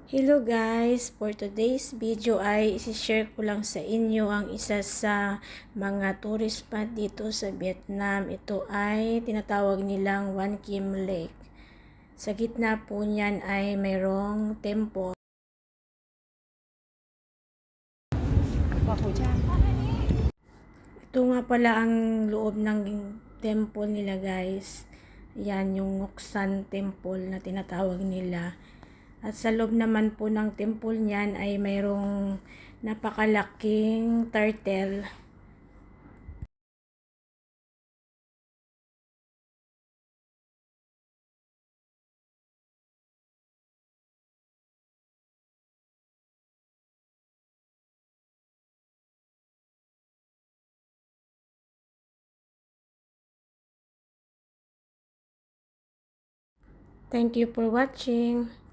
Hello guys! For today's video ay isi-share ko lang sa inyo ang isa sa mga tourist spot dito sa Vietnam. Ito ay tinatawag nilang One Kim Lake. Sa gitna po niyan ay mayroong temple. Ito nga pala ang loob ng temple nila guys. Yan yung Ngoksan Temple na tinatawag nila. At sa loob naman po ng temple niyan ay mayroong napakalaking turtle. Thank you for watching.